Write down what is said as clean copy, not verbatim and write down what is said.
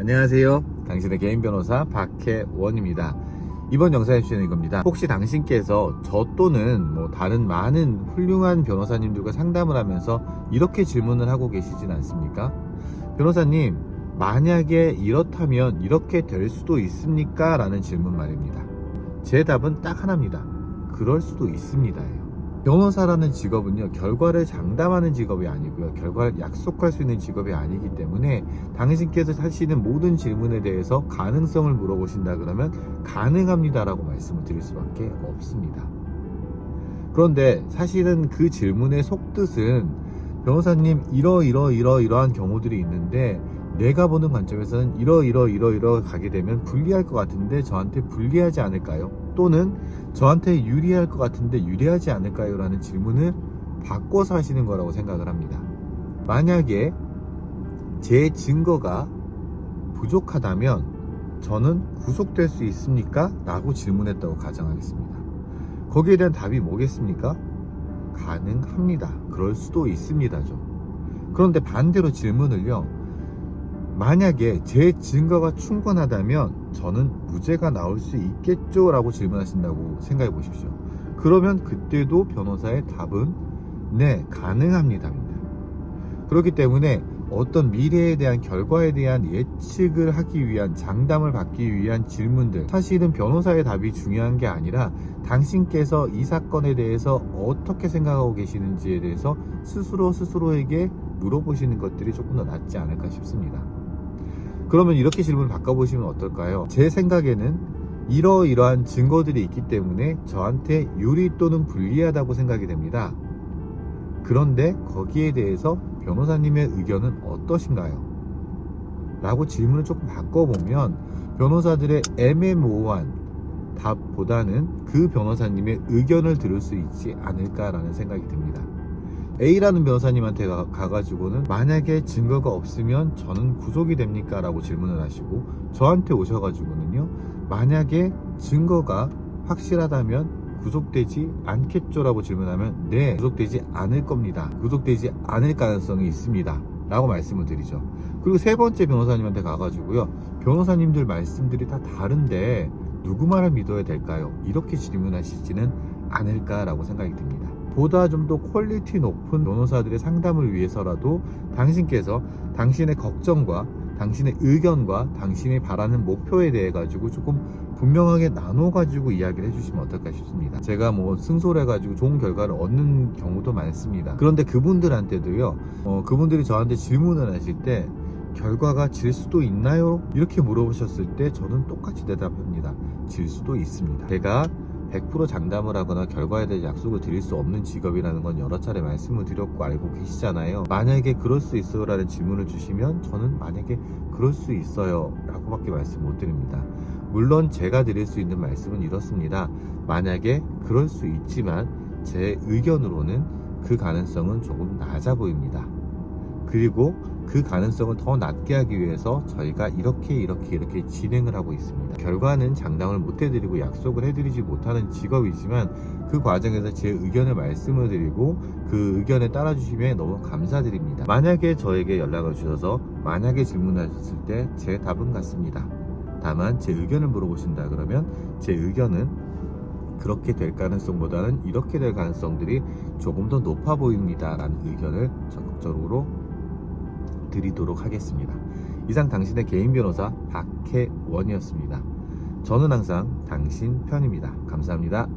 안녕하세요. 당신의 개인 변호사 박혜원입니다. 이번 영상에 주제는 이겁니다. 혹시 당신께서 저 또는 다른 많은 훌륭한 변호사님들과 상담을 하면서 이렇게 질문을 하고 계시진 않습니까? 변호사님, 만약에 이렇다면 이렇게 될 수도 있습니까? 라는 질문 말입니다. 제 답은 딱 하나입니다. 그럴 수도 있습니다예요. 변호사라는 직업은요, 결과를 장담하는 직업이 아니고요, 결과를 약속할 수 있는 직업이 아니기 때문에 당신께서 하시는 모든 질문에 대해서 가능성을 물어보신다 그러면 가능합니다 라고 말씀을 드릴 수밖에 없습니다. 그런데 사실은 그 질문의 속뜻은 변호사님 이러한 경우들이 있는데 내가 보는 관점에서는 이러 가게 되면 불리할 것 같은데 저한테 불리하지 않을까요? 또는 저한테 유리할 것 같은데 유리하지 않을까요? 라는 질문을 바꿔서 하시는 거라고 생각을 합니다. 만약에 제 증거가 부족하다면 저는 구속될 수 있습니까? 라고 질문했다고 가정하겠습니다. 거기에 대한 답이 뭐겠습니까? 가능합니다. 그럴 수도 있습니다죠. 그런데 반대로 질문을요, 만약에 제 증거가 충분하다면 저는 무죄가 나올 수 있겠죠? 라고 질문하신다고 생각해 보십시오. 그러면 그때도 변호사의 답은 네, 가능합니다입니다. 그렇기 때문에 어떤 미래에 대한 결과에 대한 예측을 하기 위한, 장담을 받기 위한 질문들, 사실은 변호사의 답이 중요한 게 아니라 당신께서 이 사건에 대해서 어떻게 생각하고 계시는지에 대해서 스스로에게 물어보시는 것들이 조금 더 낫지 않을까 싶습니다. 그러면 이렇게 질문을 바꿔보시면 어떨까요? 제 생각에는 이러이러한 증거들이 있기 때문에 저한테 유리 또는 불리하다고 생각이 됩니다. 그런데 거기에 대해서 변호사님의 의견은 어떠신가요? 라고 질문을 조금 바꿔보면 변호사들의 애매모호한 답보다는 그 변호사님의 의견을 들을 수 있지 않을까라는 생각이 듭니다. A라는 변호사님한테 가가지고는 만약에 증거가 없으면 저는 구속이 됩니까? 라고 질문을 하시고, 저한테 오셔가지고는요, 만약에 증거가 확실하다면 구속되지 않겠죠? 라고 질문하면 네, 구속되지 않을 겁니다. 구속되지 않을 가능성이 있습니다. 라고 말씀을 드리죠. 그리고 세 번째 변호사님한테 가가지고요, 변호사님들 말씀들이 다 다른데 누구 말을 믿어야 될까요? 이렇게 질문하시지는 않을까라고 생각이 듭니다. 보다 좀 더 퀄리티 높은 변호사들의 상담을 위해서라도 당신께서 당신의 걱정과 당신의 의견과 당신이 바라는 목표에 대해 가지고 조금 분명하게 나눠 가지고 이야기를 해주시면 어떨까 싶습니다. 제가 승소를 해가지고 좋은 결과를 얻는 경우도 많습니다. 그런데 그분들한테도요, 그분들이 저한테 질문을 하실 때 결과가 질 수도 있나요? 이렇게 물어보셨을 때 저는 똑같이 대답합니다. 질 수도 있습니다. 제가 100% 장담을 하거나 결과에 대해 약속을 드릴 수 없는 직업이라는 건 여러 차례 말씀을 드렸고 알고 계시잖아요. 만약에 그럴 수 있어요 라는 질문을 주시면 저는 만약에 그럴 수 있어요 라고 밖에 말씀 못 드립니다. 물론 제가 드릴 수 있는 말씀은 이렇습니다. 만약에 그럴 수 있지만 제 의견으로는 그 가능성은 조금 낮아 보입니다. 그리고 그 가능성을 더 낮게 하기 위해서 저희가 이렇게 진행을 하고 있습니다. 결과는 장담을 못 해드리고 약속을 해드리지 못하는 직업이지만 그 과정에서 제 의견을 말씀을 드리고 그 의견에 따라주시면 너무 감사드립니다. 만약에 저에게 연락을 주셔서 만약에 질문하셨을 때 제 답은 같습니다. 다만 제 의견을 물어보신다 그러면 제 의견은 그렇게 될 가능성보다는 이렇게 될 가능성들이 조금 더 높아 보입니다 라는 의견을 적극적으로 드리도록 하겠습니다. 이상 당신의 개인 변호사 박혜원이었습니다. 저는 항상 당신 편입니다. 감사합니다.